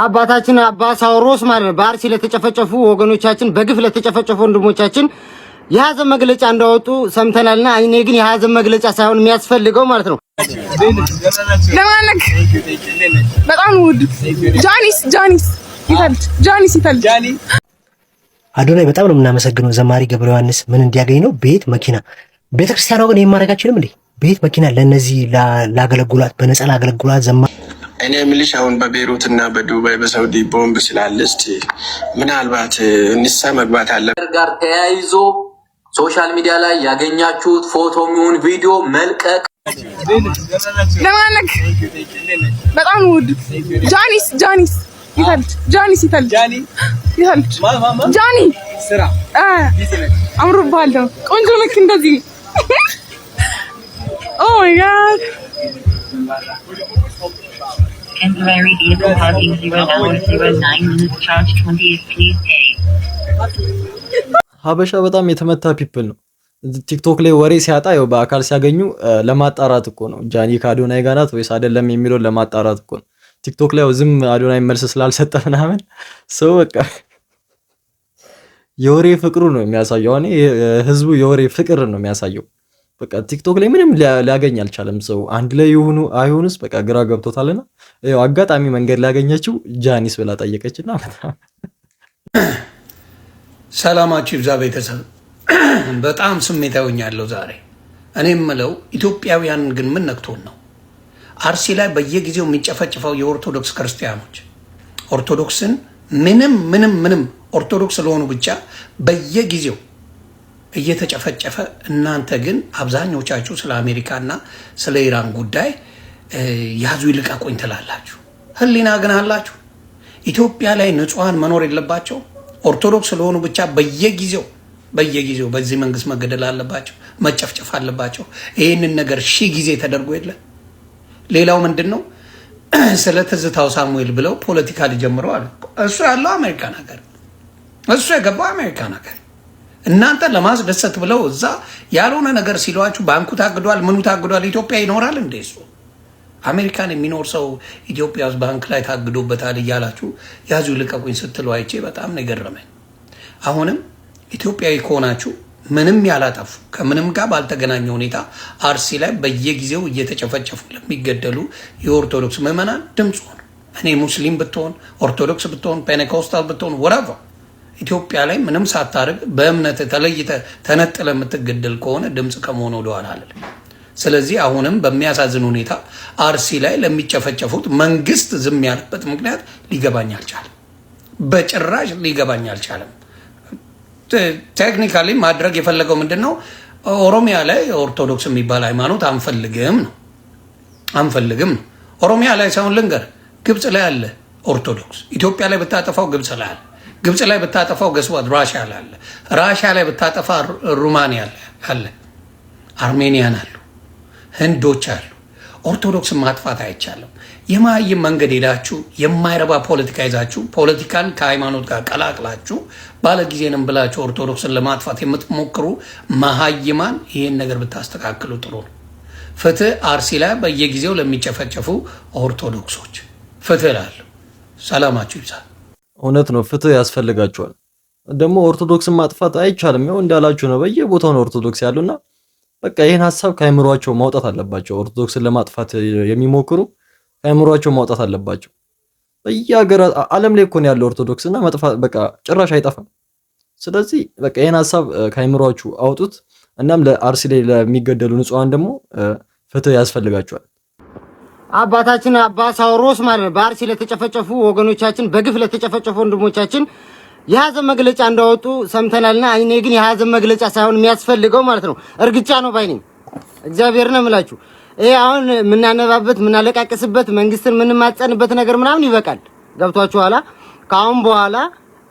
አባታችን አባ ሳውሮስ ማለት ነው በአርሲ ለተጨፈጨፉ ወገኖቻችን በግፍ ለተጨፈጨፉ ወንድሞቻችን የሐዘን መግለጫ እንዳወጡ ሰምተናልና እኔ ግን የሐዘን መግለጫ ሳይሆን የሚያስፈልገው ማለት ነው ለማንክ በጣም ውድ ጃኒስ ይታል አዶናይ በጣም ነው የምናመሰግነው። ዘማሪ ገብረ ዮሐንስ ምን እንዲያገኝ ነው? ቤት መኪና። ቤተክርስቲያኗ ግን የማረጋችንም እንዴ ቤት መኪና ለነዚህ ላገለግሏት በነፃ ላገለግሏት ዘማ እኔ ምልሽ አሁን በቤሩት እና በዱባይ በሳውዲ ቦምብ ስላለ እስቲ ምናልባት ንሳ መግባት አለ ጋር ተያይዞ ሶሻል ሚዲያ ላይ ያገኛችሁት ፎቶም ይሁን ቪዲዮ መልቀቅ ለማንክ በጣም ውድ ጃኒስ ይታል ጃኒ ስራ አምሮባል ቆንጆ ልክ እንደዚህ ኦ ማይ ጋድ Temporary vehicle parking 0.09 minutes charge 20 please pay. ሀበሻ በጣም የተመታ ፒፕል ነው። ቲክቶክ ላይ ወሬ ሲያጣ ያው በአካል ሲያገኙ ለማጣራት እኮ ነው ጃኒ ከአዶናይ ጋር ናት ወይስ አይደለም የሚለው ለማጣራት እኮ ነው። ቲክቶክ ላይ ዝም አዶናይ መልስ ስላልሰጠ ምናምን ሰው በቃ የወሬ ፍቅሩ ነው የሚያሳየው። እኔ ህዝቡ የወሬ ፍቅር ነው የሚያሳየው። በቃ ቲክቶክ ላይ ምንም ሊያገኝ አልቻለም። ሰው አንድ ላይ ይሁኑ አይሁንስ በቃ ግራ ገብቶታልና ያው አጋጣሚ መንገድ ላገኘችው ጃኒስ ብላ ጠየቀችና ሰላማችሁ ይብዛ ቤተሰብ። በጣም ስሜታዊ ሆኛለሁ ዛሬ። እኔ የምለው ኢትዮጵያውያን ግን ምን ነክቶን ነው? አርሲ ላይ በየጊዜው የሚጨፈጭፈው የኦርቶዶክስ ክርስቲያኖች ኦርቶዶክስን ምንም ኦርቶዶክስ ስለሆኑ ብቻ በየጊዜው እየተጨፈጨፈ እናንተ ግን አብዛኞቻችሁ ስለ አሜሪካና ስለ ኢራን ጉዳይ ያዙ ይልቀቁኝ ትላላችሁ። ህሊና ግን አላችሁ? ኢትዮጵያ ላይ ንጹሃን መኖር የለባቸው? ኦርቶዶክስ ስለሆኑ ብቻ በየጊዜው በዚህ መንግስት መገደል አለባቸው፣ መጨፍጨፍ አለባቸው? ይህንን ነገር ሺህ ጊዜ ተደርጎ የለ? ሌላው ምንድን ነው? ስለ ትዝታው ሳሙኤል ብለው ፖለቲካ ሊጀምረው አሉ። እሱ ያለው አሜሪካን ሀገር፣ እሱ የገባው አሜሪካን ሀገር። እናንተ ለማስደሰት ብለው እዛ ያልሆነ ነገር ሲሏችሁ ባንኩ ታግዷል፣ ምኑ ታግዷል፣ ኢትዮጵያ ይኖራል እንዴ? እሱ አሜሪካን የሚኖር ሰው ኢትዮጵያ ውስጥ ባንክ ላይ ታግዶበታል እያላችሁ ያዙ ልቀቁኝ ስትሉ አይቼ በጣም ነው የገረመኝ። አሁንም ኢትዮጵያዊ ከሆናችሁ ምንም ያላጠፉ ከምንም ጋር ባልተገናኘ ሁኔታ አርሲ ላይ በየጊዜው እየተጨፈጨፉ ለሚገደሉ የኦርቶዶክስ ምዕመናን ድምፅ ሆኑ። እኔ ሙስሊም ብትሆን ኦርቶዶክስ ብትሆን ፔኔኮስታል ብትሆን ወራቫ ኢትዮጵያ ላይ ምንም ሳታርግ በእምነት ተለይተ ተነጥለ የምትገደል ከሆነ ድምፅ ከመሆን ወደኋላ አልልም። ስለዚህ አሁንም በሚያሳዝን ሁኔታ አርሲ ላይ ለሚጨፈጨፉት መንግስት ዝም ያለበት ምክንያት ሊገባኝ አልቻለም። በጭራሽ ሊገባኝ አልቻለም። ቴክኒካሊ ማድረግ የፈለገው ምንድን ነው? ኦሮሚያ ላይ ኦርቶዶክስ የሚባል ሃይማኖት አንፈልግም ነው። ኦሮሚያ ላይ ሳይሆን ልንገር፣ ግብፅ ላይ አለ ኦርቶዶክስ። ኢትዮጵያ ላይ ብታጠፋው ግብፅ ላይ አለ። ግብፅ ላይ ብታጠፋው ገስዋት ራሽያ ላይ አለ። ራሽያ ላይ ብታጠፋ ሩማንያ አለ። አርሜኒያን አሉ፣ ህንዶች አሉ። ኦርቶዶክስን ማጥፋት አይቻልም። የማይም መንገድ ሄዳችሁ የማይረባ ፖለቲካ ይዛችሁ ፖለቲካን ከሃይማኖት ጋር ቀላቅላችሁ ባለጊዜንም ብላችሁ ኦርቶዶክስን ለማጥፋት የምትሞክሩ መሀይማን ይህን ነገር ብታስተካክሉ ጥሩ ነው። ፍትህ አርሲ ላይ በየጊዜው ለሚጨፈጨፉ ኦርቶዶክሶች ፍትህ እላለሁ። ሰላማችሁ ይብዛል። እውነት ነው፣ ፍትህ ያስፈልጋቸዋል። ደግሞ ኦርቶዶክስን ማጥፋት አይቻልም። ያው እንዳላችሁ ነው፣ በየቦታው ነው ኦርቶዶክስ ያሉና በቃ ይሄን ሐሳብ ከአይምሯቸው ማውጣት አለባቸው። ኦርቶዶክስን ለማጥፋት የሚሞክሩ ከአይምሯቸው ማውጣት አለባቸው። በየሀገራት ዓለም ላይ እኮ ነው ያለው ኦርቶዶክስና መጥፋት በቃ ጭራሽ አይጠፋም። ስለዚህ በቃ ይሄን ሐሳብ ከአይምሯችሁ አውጡት። እናም ለአርሲ ላይ ለሚገደሉ ንጹሃን ደግሞ ፍትህ ያስፈልጋቸዋል። አባታችን አባ ሳውሮስ ማለት ነው በአርሲ ለተጨፈጨፉ ወገኖቻችን በግፍ ለተጨፈጨፉ ወንድሞቻችን የሐዘን መግለጫ እንዳወጡ ሰምተናልና እኔ ግን የሐዘን መግለጫ ሳይሆን የሚያስፈልገው ማለት ነው እርግጫ ነው ባይነኝ። እግዚአብሔርን እምላችሁ ይሄ አሁን ምናነባበት ምናለቃቀስበት መንግስትን ምንማጸንበት ነገር ምናምን ይበቃል። ገብቷችኋል? ካሁን በኋላ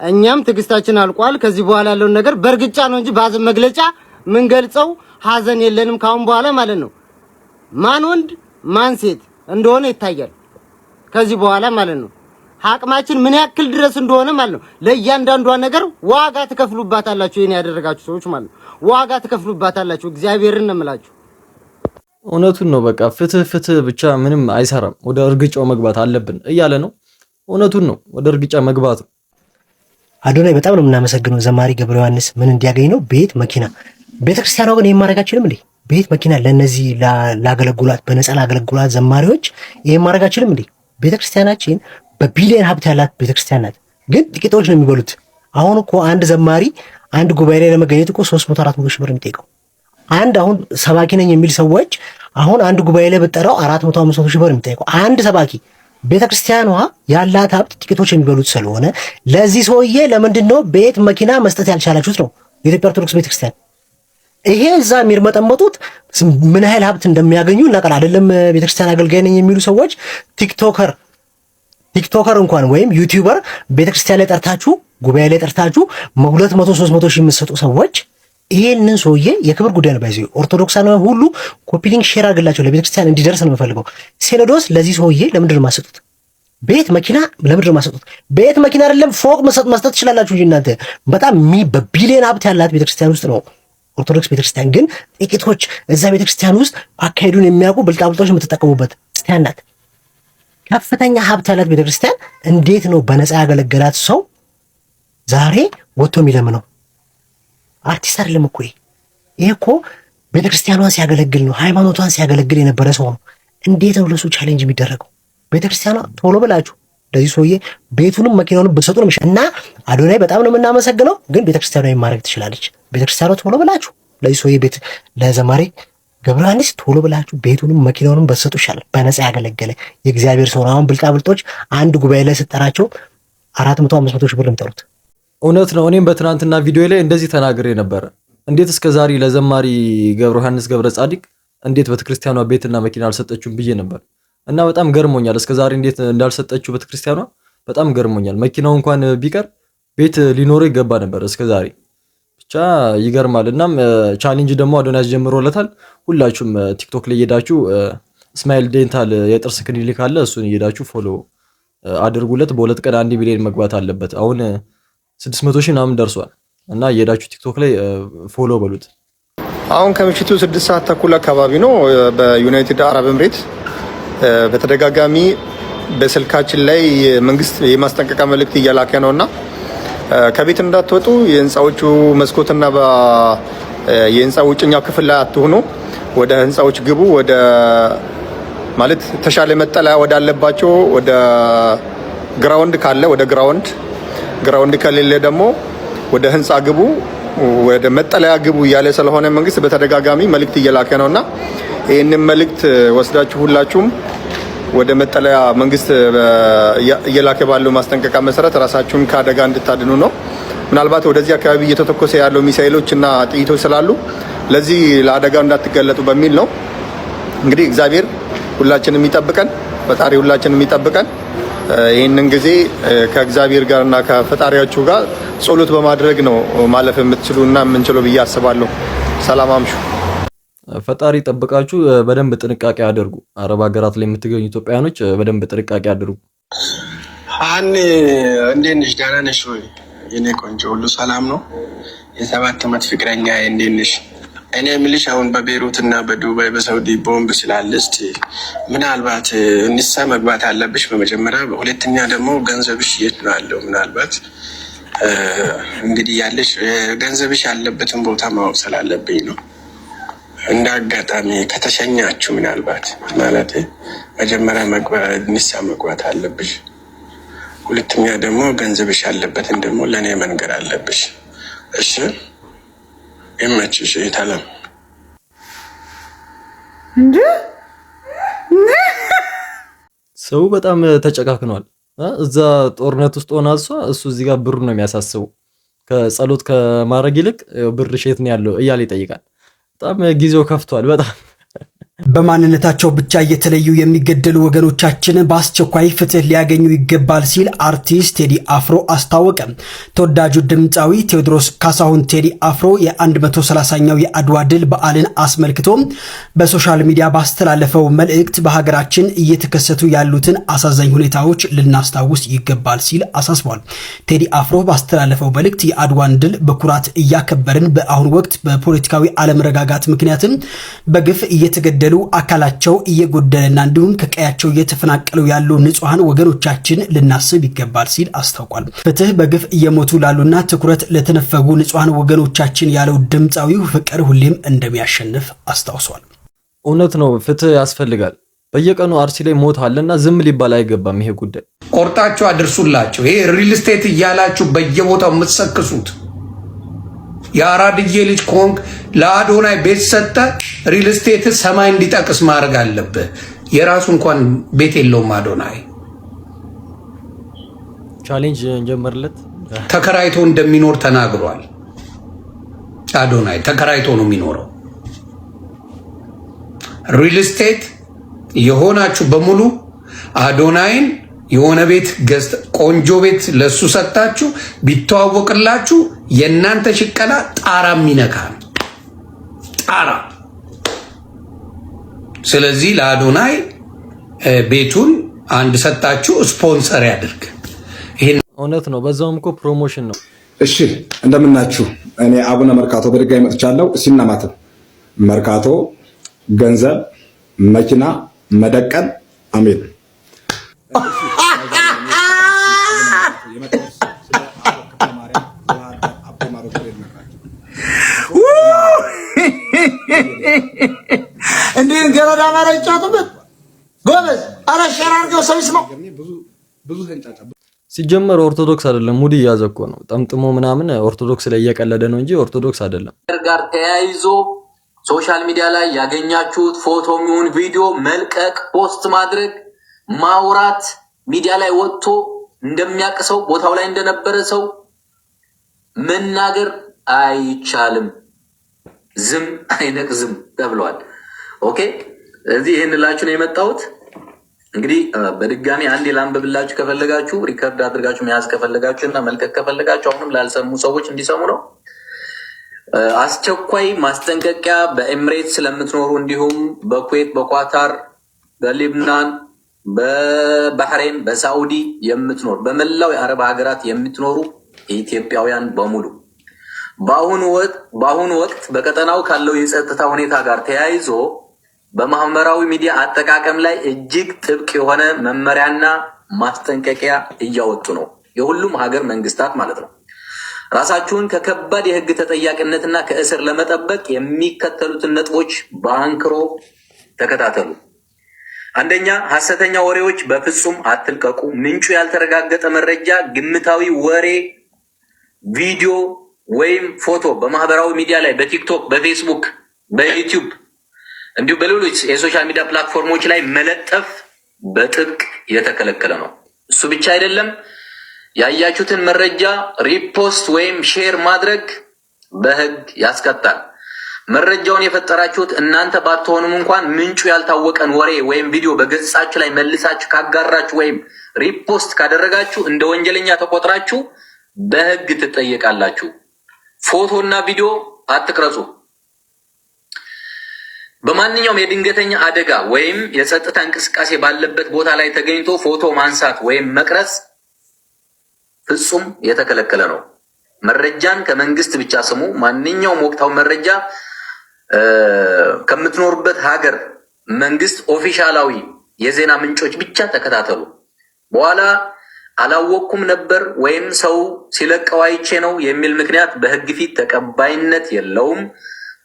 እኛም ትግስታችን አልቋል። ከዚህ በኋላ ያለውን ነገር በእርግጫ ነው እንጂ በሐዘን መግለጫ ምን ገልጸው ሐዘን የለንም ካሁን በኋላ ማለት ነው። ማን ወንድ ማን ሴት እንደሆነ ይታያል ከዚህ በኋላ ማለት ነው። አቅማችን ምን ያክል ድረስ እንደሆነ ማለት ነው። ለእያንዳንዷ ነገር ዋጋ ትከፍሉባታላችሁ። ይሄን ያደረጋችሁ ሰዎች ማለት ነው ዋጋ ትከፍሉባታላችሁ። እግዚአብሔርን ነው የምላችሁ። እውነቱን ነው። በቃ ፍትህ ብቻ ምንም አይሰራም። ወደ እርግጫው መግባት አለብን እያለ ነው። እውነቱን ነው፣ ወደ እርግጫ መግባት ነው። አዶናይ በጣም ነው የምናመሰግነው። ዘማሪ ገብረ ዮሐንስ ምን እንዲያገኝ ነው? ቤት መኪና። ቤተክርስቲያኗ ግን ይሄን ማድረግ አችልም እንዴ? ቤት መኪና ለነዚህ ላገለግሏት በነፃ ላገለግሏት ዘማሪዎች ይሄን ማድረግ አችልም እንዴ? ቤተክርስቲያናችን በቢሊየን ሀብት ያላት ቤተክርስቲያን ናት፣ ግን ጥቂቶች ነው የሚበሉት። አሁን እኮ አንድ ዘማሪ አንድ ጉባኤ ላይ ለመገኘት እኮ 300-400 ሺህ ብር የሚጠይቀው አንድ አሁን ሰባኪ ነኝ የሚል ሰዎች አሁን አንድ ጉባኤ ላይ ብጠራው 400-500 ሺህ ብር የሚጠይቀው አንድ ሰባኪ። ቤተክርስቲያኗ ያላት ሀብት ጥቂቶች የሚበሉት ስለሆነ ለዚህ ሰውዬ ለምንድን ነው ቤት መኪና መስጠት ያልቻላችሁት ነው የኢትዮጵያ ኦርቶዶክስ ቤተክርስቲያን። ይሄ እዛ የሚርመጠመጡት ምን ያህል ሀብት እንደሚያገኙ እናቀር አይደለም። ቤተክርስቲያን አገልጋይ ነኝ የሚሉ ሰዎች ቲክቶከር እንኳን ወይም ዩቲዩበር ቤተክርስቲያን ላይ ጠርታችሁ ጉባኤ ላይ ጠርታችሁ 200-300 ሺህ የምትሰጡ ሰዎች ይሄንን ሰውዬ የክብር ጉዳይ ነው ባይዘው ኦርቶዶክሳውያን ሁሉ ኮፒ ሊንክ ሼር አድርግላቸው ለቤተክርስቲያን እንዲደርስ ነው የምፈልገው። ሲኖዶስ ለዚህ ሰውዬ ለምንድን ነው የማሰጡት? ቤት መኪና ለምንድን ነው የማሰጡት? ቤት መኪና አይደለም ፎቅ መስጠት ትችላላችሁ እንጂ እናንተ በጣም በቢሊየን ሀብት ያላት ቤተክርስቲያን ውስጥ ነው ኦርቶዶክስ ቤተክርስቲያን። ግን ጥቂቶች እዛ ቤተክርስቲያን ውስጥ አካሄዱን የሚያውቁ ብልጣብልጦች የምትጠቀሙበት ክርስቲያን ናት። ከፍተኛ ሀብት ያላት ቤተክርስቲያን እንዴት ነው በነፃ ያገለገላት ሰው ዛሬ ወጥቶ የሚለምነው? አርቲስት አይደለም እኮ ይሄ እኮ ቤተክርስቲያኗን ሲያገለግል ነው፣ ሃይማኖቷን ሲያገለግል የነበረ ሰው ነው። እንዴት ነው ለሱ ቻሌንጅ የሚደረገው? ቤተክርስቲያኗ ቶሎ ብላችሁ ለዚህ ሰውዬ ቤቱንም መኪናውንም ብትሰጡ ነው እና አዶናይ በጣም ነው የምናመሰግነው። ግን ቤተክርስቲያኗ ማድረግ ትችላለች። ቤተክርስቲያኗ ቶሎ ብላችሁ ለዚህ ሰውዬ ቤት ለዘማሪ ገብረ ዮሐንስ ቶሎ ብላችሁ ቤቱንም መኪናውንም በሰጡ ይሻላል። በነፃ ያገለገለ የእግዚአብሔር ሰው ነው። አሁን ብልጣብልጦች አንድ ጉባኤ ላይ ስጠራቸው 400-500 ሺህ ብር የሚጠሩት እውነት ነው። እኔም በትናንትና ቪዲዮ ላይ እንደዚህ ተናግሬ ነበረ። እንዴት እስከዛሬ ለዘማሪ ገብረ ዮሐንስ ገብረ ጻዲቅ እንዴት ቤተክርስቲያኗ ቤትና መኪና አልሰጠችውም ብዬ ነበር እና በጣም ገርሞኛል። እስከዛሬ እንዴት እንዳልሰጠችው ቤተክርስቲያኗ በጣም ገርሞኛል። መኪናው እንኳን ቢቀር ቤት ሊኖረው ይገባ ነበር እስከዛሬ። ብቻ ይገርማል። እናም ቻሌንጅ ደግሞ አዶናይ ጀምሮለታል። ሁላችሁም ቲክቶክ ላይ እየሄዳችሁ ስማይል ዴንታል የጥርስ ክሊኒክ አለ፣ እሱን እየሄዳችሁ ፎሎ አድርጉለት። በሁለት ቀን 1 ሚሊዮን መግባት አለበት። አሁን 600 ሺህ ምናምን ደርሷል እና እየሄዳችሁ ቲክቶክ ላይ ፎሎ በሉት። አሁን ከምሽቱ 6 ሰዓት ተኩል አካባቢ ነው በዩናይትድ አረብ ኤምሬት በተደጋጋሚ በስልካችን ላይ መንግስት የማስጠንቀቂያ መልእክት እየላከ ነውና ከቤት እንዳትወጡ፣ የህንፃዎቹ መስኮትና የህንፃው ውጭኛው ክፍል ላይ አትሆኑ፣ ወደ ህንፃዎች ግቡ፣ ወደ ማለት ተሻለ መጠለያ ወዳለባቸው ወደ ግራውንድ ካለ ወደ ግራውንድ ከሌለ ደግሞ ወደ ህንፃ ግቡ፣ ወደ መጠለያ ግቡ እያለ ስለሆነ መንግስት በተደጋጋሚ መልእክት እየላከ ነውና ይህንን መልእክት ወስዳችሁ ሁላችሁም ወደ መጠለያ መንግስት እየላከ ባለው ማስጠንቀቂያ መሰረት ራሳችሁን ከአደጋ እንድታድኑ ነው። ምናልባት ወደዚህ አካባቢ እየተተኮሰ ያለው ሚሳኤሎች እና ጥይቶች ስላሉ ለዚህ ለአደጋው እንዳትገለጡ በሚል ነው። እንግዲህ እግዚአብሔር ሁላችንም ይጠብቀን፣ ፈጣሪ ሁላችንም ይጠብቀን። ይህንን ጊዜ ከእግዚአብሔር ጋርና ከፈጣሪያችሁ ጋር ጸሎት በማድረግ ነው ማለፍ የምትችሉና የምንችለው ብዬ አስባለሁ። ሰላም አምሹ። ፈጣሪ ጠብቃችሁ። በደንብ ጥንቃቄ አድርጉ። አረብ ሀገራት ላይ የምትገኙ ኢትዮጵያውያኖች በደንብ ጥንቃቄ አድርጉ። ሀኒ እንዴት ነሽ? ደህና ነሽ ወይ? የኔ ቆንጆ ሁሉ ሰላም ነው? የ7 ዓመት ፍቅረኛ እንዴት ነሽ? እኔ የምልሽ አሁን በቤይሩት እና በዱባይ በሳውዲ ቦምብ ስላለ እስቲ ምናልባት ንሳ መግባት አለብሽ በመጀመሪያ። ሁለተኛ ደግሞ ገንዘብሽ የት ነው ያለው? ምናልባት እንግዲህ ያለሽ ገንዘብሽ ያለበትን ቦታ ማወቅ ስላለብኝ ነው። እንደ አጋጣሚ ከተሸኛችሁ ምናልባት ማለት መጀመሪያ ንሳ መግባት አለብሽ። ሁለተኛ ደግሞ ገንዘብሽ ያለበትን ደግሞ ለእኔ መንገር አለብሽ። እሺ ይመችሽ። የታለም እንዴ ሰው በጣም ተጨካክኗል። እዛ ጦርነት ውስጥ ሆና እሱ እዚህ ጋር ብሩ ነው የሚያሳስበው። ከጸሎት ከማድረግ ይልቅ ብር ሼት ነው ያለው እያለ ይጠይቃል። በጣም ጊዜው ከፍቷል። በጣም በማንነታቸው ብቻ እየተለዩ የሚገደሉ ወገኖቻችን በአስቸኳይ ፍትህ ሊያገኙ ይገባል ሲል አርቲስት ቴዲ አፍሮ አስታወቀ። ተወዳጁ ድምፃዊ ቴዎድሮስ ካሳሁን ቴዲ አፍሮ የ130ኛው የአድዋ ድል በዓልን አስመልክቶ በሶሻል ሚዲያ ባስተላለፈው መልእክት በሀገራችን እየተከሰቱ ያሉትን አሳዛኝ ሁኔታዎች ልናስታውስ ይገባል ሲል አሳስቧል። ቴዲ አፍሮ ባስተላለፈው መልእክት የአድዋን ድል በኩራት እያከበርን በአሁኑ ወቅት በፖለቲካዊ አለመረጋጋት ምክንያትም በግፍ እየተገደሉ እየተገደሉ አካላቸው እየጎደለና እንዲሁም ከቀያቸው እየተፈናቀሉ ያሉ ንጹሃን ወገኖቻችን ልናስብ ይገባል ሲል አስታውቋል። ፍትህ በግፍ እየሞቱ ላሉና ትኩረት ለተነፈጉ ንጹሃን ወገኖቻችን ያለው ድምፃዊው ፍቅር ሁሌም እንደሚያሸንፍ አስታውሷል። እውነት ነው፣ ፍትህ ያስፈልጋል። በየቀኑ አርሲ ላይ ሞት አለና ዝም ሊባል አይገባም። ይሄ ጉዳይ ቆርጣችሁ አድርሱላቸው። ይሄ ሪል ስቴት እያላችሁ በየቦታው የምትሰክሱት የአራድዬ ልጅ ኮንክ ለአዶናይ ቤት ሰጠ። ሪል ስቴት ሰማይ እንዲጠቅስ ማድረግ አለብህ። የራሱ እንኳን ቤት የለውም አዶናይ። ቻሌንጅ እንጀምርለት። ተከራይቶ እንደሚኖር ተናግሯል። አዶናይ ተከራይቶ ነው የሚኖረው። ሪል ስቴት የሆናችሁ በሙሉ አዶናይን የሆነ ቤት ገዝተ ቆንጆ ቤት ለሱ ሰጣችሁ ቢተዋወቅላችሁ የእናንተ ሽቀላ ጣራ የሚነካ ነው። ጣራ። ስለዚህ ለአዶናይ ቤቱን አንድ ሰጣችሁ ስፖንሰር ያድርግ። ይሄን እውነት ነው። በዛውም እኮ ፕሮሞሽን ነው። እሺ እንደምናችሁ። እኔ አቡነ መርካቶ በድጋሚ መጥቻለሁ። ሲናማት መርካቶ ገንዘብ መኪና መደቀን አሜን። እንዴ ገረዳ ማረጫቱበት ጎበዝ አራሻራርገው ሰው ይስማው። ሲጀመር ኦርቶዶክስ አይደለም፣ ሙድ እያዘ እኮ ነው። ጠምጥሞ ምናምን ኦርቶዶክስ ላይ እየቀለደ ነው እንጂ ኦርቶዶክስ አይደለም። ጋር ተያይዞ ሶሻል ሚዲያ ላይ ያገኛችሁት ፎቶ የሚሆን ቪዲዮ መልቀቅ፣ ፖስት ማድረግ፣ ማውራት፣ ሚዲያ ላይ ወጥቶ እንደሚያቅሰው ቦታው ላይ እንደነበረ ሰው መናገር አይቻልም። ዝም አይነቅዝም ተብሏል። ኦኬ፣ እዚህ ይሄን ላችሁ ነው የመጣሁት። እንግዲህ በድጋሚ አንድ ላንብብላችሁ ከፈለጋችሁ፣ ሪከርድ አድርጋችሁ መያዝ ከፈለጋችሁና መልቀቅ ከፈለጋችሁ አሁንም ላልሰሙ ሰዎች እንዲሰሙ ነው። አስቸኳይ ማስጠንቀቂያ በኤምሬትስ ስለምትኖሩ እንዲሁም በኩዌት፣ በኳታር፣ በሊብናን፣ በባህሬን፣ በሳዑዲ የምትኖሩ በመላው የአረብ ሀገራት የምትኖሩ ኢትዮጵያውያን በሙሉ በአሁኑ ወቅት በቀጠናው ካለው የጸጥታ ሁኔታ ጋር ተያይዞ በማህበራዊ ሚዲያ አጠቃቀም ላይ እጅግ ጥብቅ የሆነ መመሪያና ማስጠንቀቂያ እያወጡ ነው። የሁሉም ሀገር መንግስታት ማለት ነው። ራሳችሁን ከከባድ የህግ ተጠያቂነትና ከእስር ለመጠበቅ የሚከተሉትን ነጥቦች በአንክሮ ተከታተሉ። አንደኛ፣ ሐሰተኛ ወሬዎች በፍጹም አትልቀቁ። ምንጩ ያልተረጋገጠ መረጃ፣ ግምታዊ ወሬ፣ ቪዲዮ ወይም ፎቶ በማህበራዊ ሚዲያ ላይ በቲክቶክ፣ በፌስቡክ፣ በዩቲዩብ እንዲሁም በሌሎች የሶሻል ሚዲያ ፕላትፎርሞች ላይ መለጠፍ በጥብቅ የተከለከለ ነው። እሱ ብቻ አይደለም፣ ያያችሁትን መረጃ ሪፖስት ወይም ሼር ማድረግ በህግ ያስቀጣል። መረጃውን የፈጠራችሁት እናንተ ባትሆኑም እንኳን ምንጩ ያልታወቀን ወሬ ወይም ቪዲዮ በገጻችሁ ላይ መልሳችሁ ካጋራችሁ ወይም ሪፖስት ካደረጋችሁ እንደ ወንጀለኛ ተቆጥራችሁ በህግ ትጠየቃላችሁ። ፎቶና ቪዲዮ አትቅረጹ። በማንኛውም የድንገተኛ አደጋ ወይም የጸጥታ እንቅስቃሴ ባለበት ቦታ ላይ ተገኝቶ ፎቶ ማንሳት ወይም መቅረጽ ፍጹም የተከለከለ ነው። መረጃን ከመንግስት ብቻ ስሙ። ማንኛውም ወቅታዊ መረጃ ከምትኖሩበት ሀገር መንግስት ኦፊሻላዊ የዜና ምንጮች ብቻ ተከታተሉ። በኋላ አላወቅኩም ነበር ወይም ሰው ሲለቀው አይቼ ነው የሚል ምክንያት በህግ ፊት ተቀባይነት የለውም።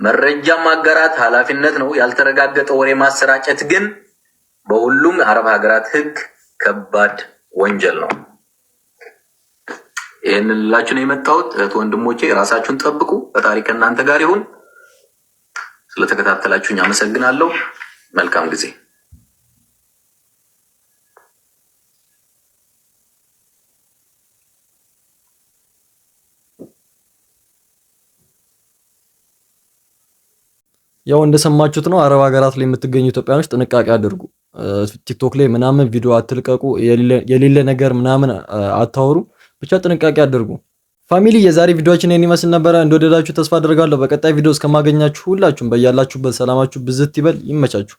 መረጃ ማጋራት ኃላፊነት ነው። ያልተረጋገጠ ወሬ ማሰራጨት ግን በሁሉም የአረብ ሀገራት ህግ ከባድ ወንጀል ነው። ይህንን ልላችሁ ነው የመጣሁት። እህት ወንድሞቼ ራሳችሁን ጠብቁ። ፈጣሪ ከእናንተ ጋር ይሁን። ስለተከታተላችሁኝ አመሰግናለሁ። መልካም ጊዜ። ያው እንደሰማችሁት ነው። አረብ ሀገራት ላይ የምትገኙ ኢትዮጵያኖች ጥንቃቄ አድርጉ። ቲክቶክ ላይ ምናምን ቪዲዮ አትልቀቁ። የሌለ ነገር ምናምን አታወሩ። ብቻ ጥንቃቄ አድርጉ። ፋሚሊ የዛሬ ቪዲዮአችን ይሄን ይመስል ነበር። እንደወደዳችሁ ተስፋ አደርጋለሁ። በቀጣይ ቪዲዮ እስከማገኛችሁ ሁላችሁም በያላችሁበት ሰላማችሁ ብዝት ይበል። ይመቻችሁ።